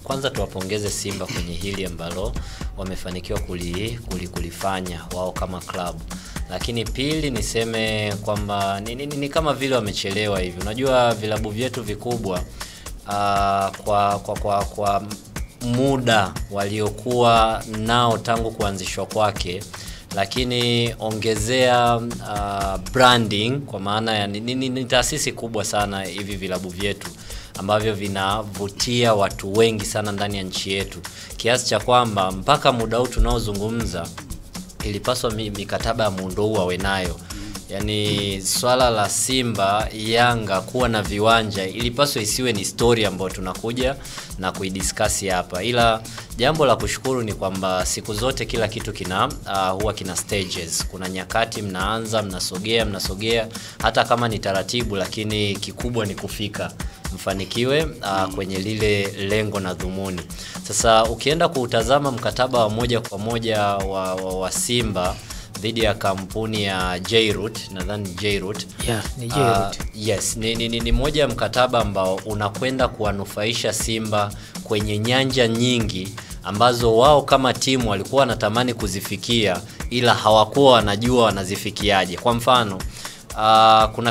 kwanza tuwapongeze Simba kwenye hili ambalo wamefanikiwa kulifanya wao kama club. Lakini pili niseme kwamba ni kama vile wamechelewa hivi. Unajua vilabu vyetu vikubwa kwa muda waliokuwa nao tangu kuanzishwa kwake, lakini ongezea branding, kwa maana ya ni taasisi kubwa sana hivi vilabu vyetu ambavyo vinavutia watu wengi sana ndani ya nchi yetu, kiasi cha kwamba mpaka muda huu tunaozungumza ilipaswa mikataba ya muundo huu awe nayo. Yani swala la Simba Yanga kuwa na viwanja ilipaswa isiwe ni story ambayo tunakuja na kuidiscuss hapa. Ila jambo la kushukuru ni kwamba siku zote kila kitu huwa kina stages. Kuna nyakati mnaanza, mnasogea hata kama ni taratibu, lakini kikubwa ni kufika mfanikiwe kwenye lile lengo na dhumuni. Sasa ukienda kutazama mkataba wa moja kwa moja wa Simba dhidi ya kampuni ya J-Root, nadhani J-Root. Yeah, ni J-Root. Yes, ni moja ya mkataba ambao unakwenda kuwanufaisha Simba kwenye nyanja nyingi ambazo wao kama timu walikuwa wanatamani kuzifikia, ila hawakuwa wanajua wanazifikiaje. Kwa mfano,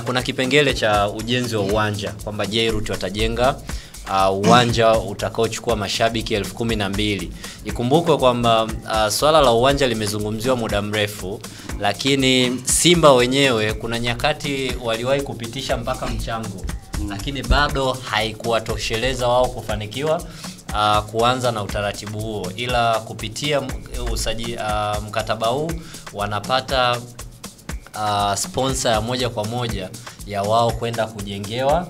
kuna kipengele cha ujenzi wa uwanja kwamba J-Root watajenga uwanja utakaochukua mashabiki 12,000. Ikumbukwe kwamba swala la uwanja limezungumziwa muda mrefu, lakini Simba wenyewe kuna nyakati waliwahi kupitisha mpaka mchango, lakini bado haikuwatosheleza wao kufanikiwa kuanza na utaratibu huo. Ila kupitia mkataba huu wanapata sponsor ya moja kwa moja ya wao kwenda kujengewa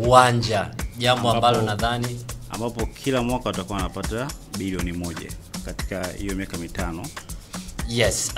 uwanja, jambo ambalo nadhani ambapo kila mwaka watakuwa wanapata bilioni 1 katika hiyo miaka 5. Yes,